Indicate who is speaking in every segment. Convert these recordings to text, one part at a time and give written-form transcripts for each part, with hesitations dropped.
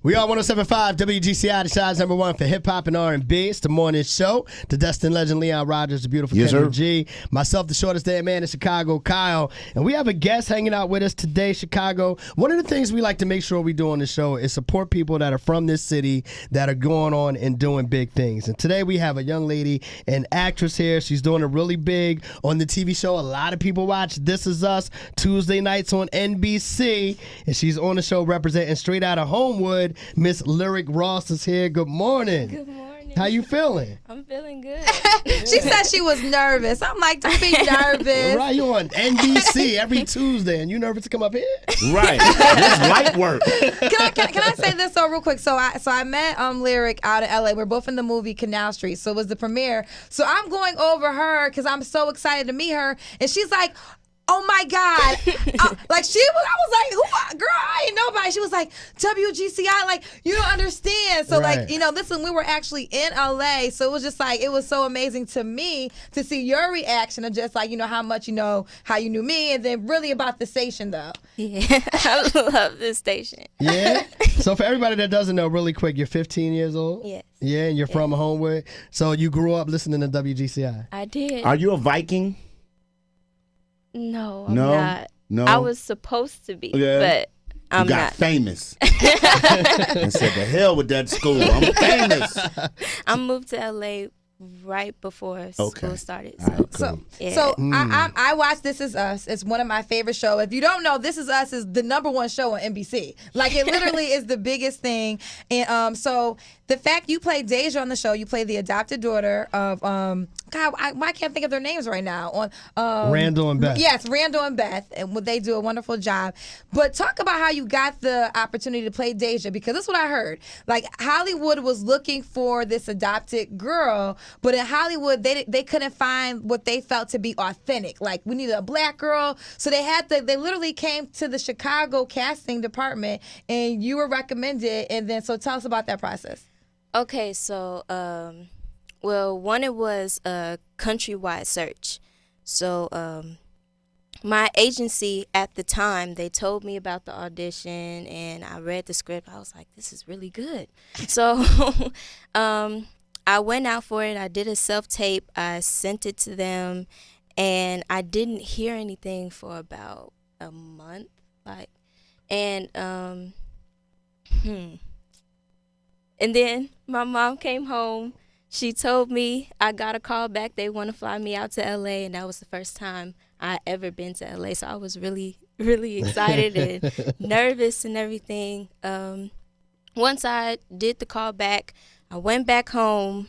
Speaker 1: We are 107.5 WGCI, the size number one for hip hop and R&B. It's the morning show. The Destin legend Leon Rogers, the beautiful Kendall G. Myself, the shortest damn man in Chicago, Kyle. And we have a guest hanging out with us today, Chicago. One of the things we like to make sure we do on the show is support people that are from this city that are going on and doing big things. And today we have a young lady, an actress here. She's doing it really big on the TV show. A lot of people watch This Is Us Tuesday nights on NBC. And she's on the show representing straight out of Homewood. Miss Lyric Ross is here. Good morning.
Speaker 2: Good morning.
Speaker 1: How you feeling?
Speaker 2: I'm feeling good.
Speaker 3: She said she was nervous. I'm like, don't be nervous.
Speaker 1: Right, you on NBC every Tuesday, and you nervous to come up here?
Speaker 4: Right. That's light work.
Speaker 3: Can I say this real quick? So I met Lyric out in LA. We're both in the movie Canal Street. So it was the premiere. So I'm going over her because I'm so excited to meet her, and she's like, oh my God. I was like, who, girl, I ain't nobody. She was like, WGCI, like, you don't understand. So
Speaker 1: right.
Speaker 3: like, we were actually in LA. So it was just like, it was so amazing to me to see your reaction of just like, how much, how you knew me, and then really about the station though.
Speaker 2: Yeah, I love this station.
Speaker 1: Yeah? So for everybody that doesn't know, really quick, you're 15 years old?
Speaker 2: Yes.
Speaker 1: Yeah, and you're from Homewood. So you grew up listening to WGCI?
Speaker 2: I did.
Speaker 4: Are you a Viking?
Speaker 2: No, I'm not.
Speaker 4: No.
Speaker 2: I was supposed to be, but I'm
Speaker 4: you got
Speaker 2: not.
Speaker 4: famous. And said, the hell with that school. I'm famous.
Speaker 2: I moved to LA right before school started. So,
Speaker 4: All right, cool.
Speaker 3: I watch This Is Us. It's one of my favorite shows. If you don't know, This Is Us is the number one show on NBC. Like, it literally is the biggest thing. And so the fact you play Deja on the show, you play the adopted daughter of God, I can't think of their names right now. On
Speaker 1: Randall and Beth.
Speaker 3: Yes, Randall and Beth, and they do a wonderful job. But talk about how you got the opportunity to play Deja, because that's what I heard. Like, Hollywood was looking for this adopted girl, but in Hollywood they couldn't find what they felt to be authentic. Like, we needed a black girl, so they literally came to the Chicago casting department, and you were recommended. And then, so tell us about that process.
Speaker 2: Okay, so one, it was a countrywide search. So my agency at the time, they told me about the audition, and I read the script. I was like, this is really good. So I went out for it. I did a self-tape. I sent it to them, and I didn't hear anything for about a month. And then my mom came home. She told me I got a call back. They want to fly me out to LA, and that was the first time I ever been to LA. So I was really, really excited and nervous and everything. Once I did the call back, I went back home,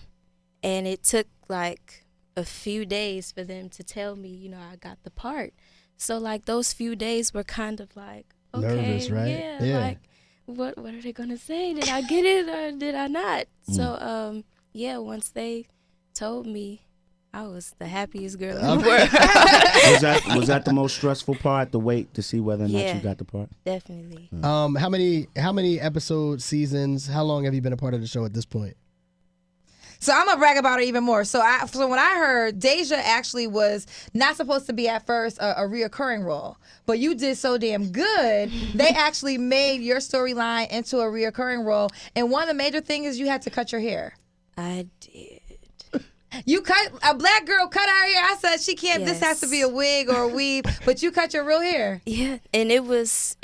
Speaker 2: and it took like a few days for them to tell me, I got the part. So like those few days were kind of like, okay,
Speaker 1: nervous, right?
Speaker 2: Yeah. Like, what are they gonna say? Did I get it or did I not? So once they told me, I was the happiest girl in the world.
Speaker 4: Was that the most stressful part, the wait to see whether or not you got the part?
Speaker 2: Definitely.
Speaker 1: How many episodes, seasons, how long have you been a part of the show at this point?
Speaker 3: So I'm gonna brag about it even more. So when I heard Deja actually was not supposed to be at first a reoccurring role, but you did so damn good, they actually made your storyline into a reoccurring role. And one of the major things is you had to cut your hair.
Speaker 2: I did.
Speaker 3: You cut a black girl cut her hair. I said she can't.
Speaker 2: Yes.
Speaker 3: This has to be a wig or a weave. But you cut your real hair.
Speaker 2: Yeah, and it was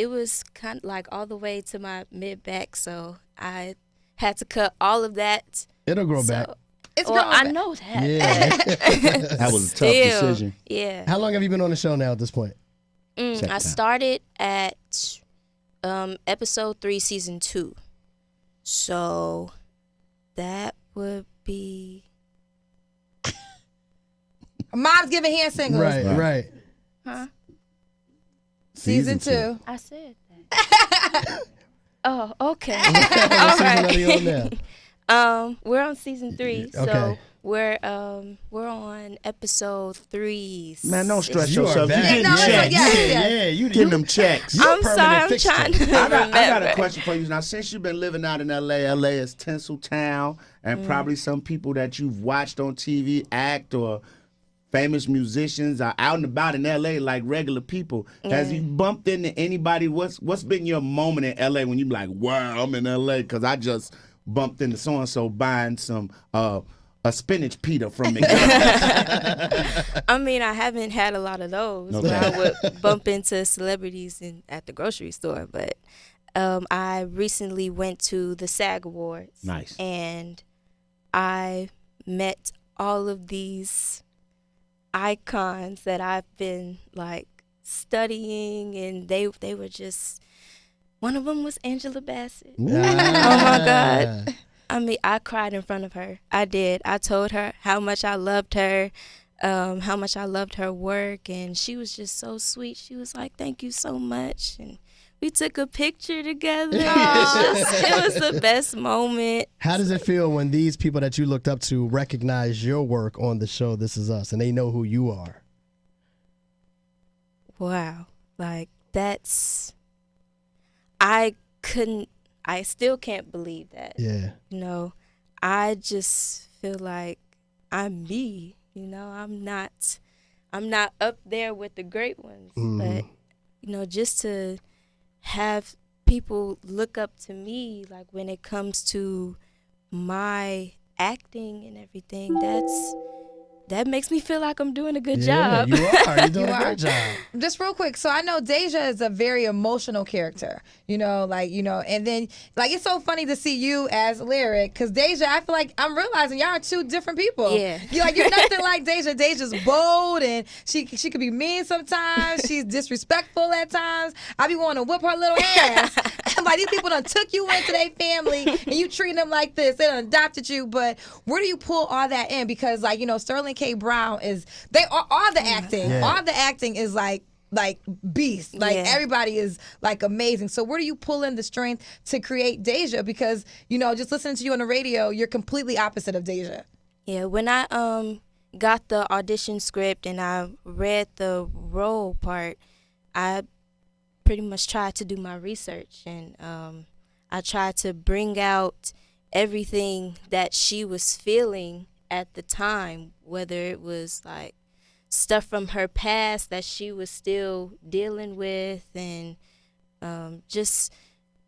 Speaker 2: kind of like all the way to my mid back, so I had to cut all of that.
Speaker 1: It'll grow back.
Speaker 3: It's growing back.
Speaker 2: I know that.
Speaker 1: Yeah.
Speaker 4: That was a tough decision.
Speaker 2: Yeah.
Speaker 1: How long have you been on the show now at this point?
Speaker 2: I started at episode 3, season 2. So that would be...
Speaker 3: Mom's giving hand signals.
Speaker 1: Right.
Speaker 2: Huh?
Speaker 3: Season 2.
Speaker 2: I said that. Oh, okay. All right. We're on season 3, so
Speaker 1: Okay.
Speaker 2: we're on episode 3.
Speaker 4: Man, don't stress
Speaker 1: You are
Speaker 4: yourself. You
Speaker 1: bad.
Speaker 4: getting
Speaker 3: No,
Speaker 4: checks.
Speaker 3: yeah.
Speaker 1: You
Speaker 4: Getting them checks.
Speaker 2: I'm
Speaker 1: permanent
Speaker 2: sorry, I'm
Speaker 1: fixture.
Speaker 2: trying to
Speaker 4: I got a
Speaker 2: remember.
Speaker 4: question for you. Now, since you've been living out in LA, LA is Tinseltown, and probably some people that you've watched on TV act or famous musicians are out and about in L.A. like regular people. Has you bumped into anybody? What's been your moment in L.A. when you be like, wow, I'm in L.A. because I just bumped into so-and-so buying some a spinach pita from McDonald's?
Speaker 2: I mean, I haven't had a lot of those.
Speaker 4: Okay.
Speaker 2: Where I would bump into celebrities at the grocery store. But I recently went to the SAG Awards.
Speaker 4: Nice.
Speaker 2: And I met all of these icons that I've been like studying, and they were just, one of them was Angela Bassett. Oh my God. I mean, I cried in front of her. I did. I told her how much I loved her, how much I loved her work, and she was just so sweet. She was like, thank you so much. And we took a picture together. It was the best moment.
Speaker 1: How does it feel when these people that you looked up to recognize your work on the show This Is Us, and they know who you are?
Speaker 2: Wow. Like, I still can't believe that.
Speaker 1: Yeah.
Speaker 2: You know, I just feel like I'm me. You know, I'm not up there with the great ones. But, you know, just to have people look up to me, like when it comes to my acting and everything, that makes me feel like I'm doing a good job.
Speaker 1: You are. You're doing a great job.
Speaker 3: Just real quick, so I know Deja is a very emotional character, and then like it's so funny to see you as Lyric, because Deja, I feel like I'm realizing y'all are two different people.
Speaker 2: Yeah.
Speaker 3: You're nothing like Deja. Deja's bold, and she could be mean sometimes. She's disrespectful at times. I be wanting to whip her little ass. Like, these people done took you into their family, and you treating them like this. They done adopted you, but where do you pull all that in? Because Sterling K. Brown all the acting.
Speaker 1: Yeah.
Speaker 3: All the acting is like beast. Like, everybody is like amazing. So where do you pull in the strength to create Deja? Because just listening to you on the radio, you're completely opposite of Deja.
Speaker 2: Yeah, when I got the audition script and I read the role part, I pretty much tried to do my research, and I tried to bring out everything that she was feeling at the time, whether it was like stuff from her past that she was still dealing with, and just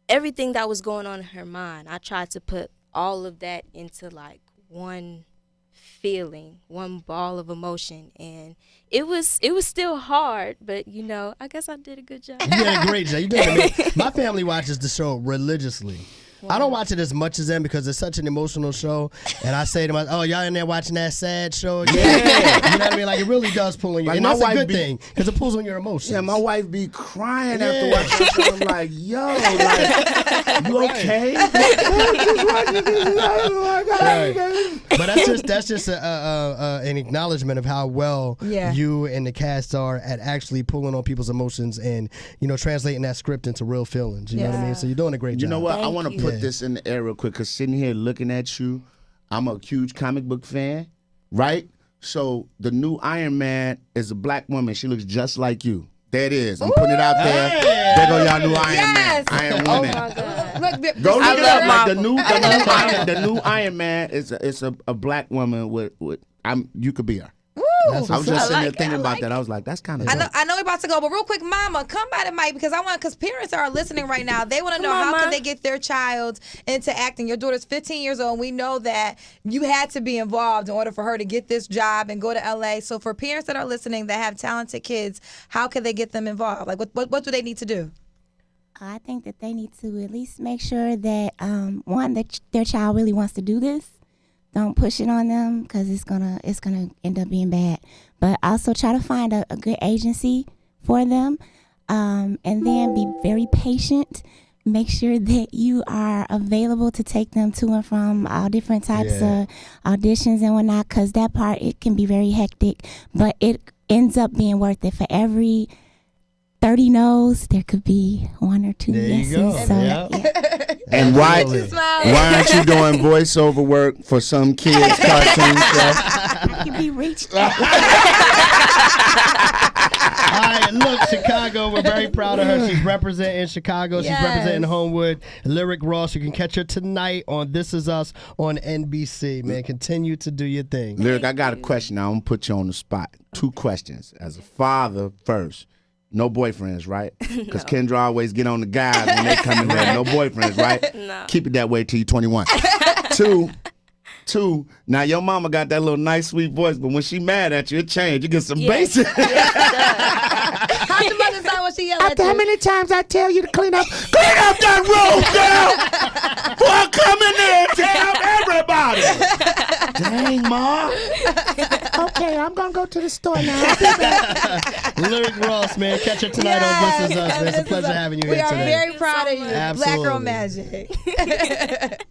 Speaker 2: everything that was going on in her mind. I tried to put all of that into like one feeling, one ball of emotion, and it was still hard, but I guess I did a good job.
Speaker 1: You did a great job. You did amazing. My family watches the show religiously. Wow. I don't watch it as much as them because it's such an emotional show, and I say to myself, "Oh, y'all in there watching that sad show?" Yeah, you know what I mean. Like, it really does pull on you, and that's a good thing because it pulls on your emotions.
Speaker 4: Yeah, my wife be crying after watching the show. I'm like, yo, like, you okay?
Speaker 1: Right. But that's just an acknowledgement of how well you and the cast are at actually pulling on people's emotions and translating that script into real feelings. You know what I mean? So you're doing a great job.
Speaker 4: You know what?
Speaker 2: Thank
Speaker 4: I want to
Speaker 2: you.
Speaker 4: put this in the air real quick, because sitting here looking at you, I'm a huge comic book fan, right? So the new Iron Man is a black woman. She looks just like you. There it is. I'm putting it out there.
Speaker 1: Hey.
Speaker 4: There go y'all new Iron Man. Iron
Speaker 2: Oh
Speaker 4: Woman.
Speaker 2: my God.
Speaker 4: Go look it up. Like
Speaker 2: Marvel.
Speaker 4: the new Iron Man is a black woman with you could be her. I was just sitting there thinking about that. I was like, that's kind of.
Speaker 3: I know we're about to go, but real quick, Mama, come by the mic because parents are listening right now. They want to know how can they get their child into acting. Your daughter's 15 years old, and we know that you had to be involved in order for her to get this job and go to LA. So for parents that are listening that have talented kids, how can they get them involved? Like, what do they need to do?
Speaker 5: I think that they need to at least make sure that that their child really wants to do this. Don't push it on them because it's gonna end up being bad. But also try to find a good agency for them, and then be very patient. Make sure that you are available to take them to and from all different types of auditions and whatnot, because that part, it can be very hectic, but it ends up being worth it. For every 30 no's, there could be 1 or 2 yeses.
Speaker 1: You go.
Speaker 5: So,
Speaker 1: yeah.
Speaker 4: And why aren't you doing voiceover work for some kids' cartoon show?
Speaker 5: I can be reached.
Speaker 1: right, look, Chicago, we're very proud of her. She's representing Chicago. She's
Speaker 3: Yes.
Speaker 1: representing Homewood. Lyric Ross, you can catch her tonight on This Is Us on NBC. Man, continue to do your thing.
Speaker 4: Lyric, I got a question now. I'm going to put you on the spot. 2 questions. As a father first, no boyfriends, right? Because Kendra always get on the guys when they come in there. No boyfriends, right?
Speaker 2: No.
Speaker 4: Keep it that way till you're 21. Two, now your mama got that little nice, sweet voice, but when she mad at you, it changed. You get some bass.
Speaker 3: How's your mother sound when she yell at
Speaker 4: After how
Speaker 3: you?
Speaker 4: many times I tell you to clean up that room, girl! Before I come in there and tell everybody! Dang, Ma. Okay, I'm going to go to the store now.
Speaker 1: Lyric Ross, man, catch her tonight on This Is Us. Man, it's a pleasure having you
Speaker 3: we
Speaker 1: here
Speaker 3: are
Speaker 1: today.
Speaker 3: very proud of you.
Speaker 1: Absolutely.
Speaker 3: Black Girl Magic.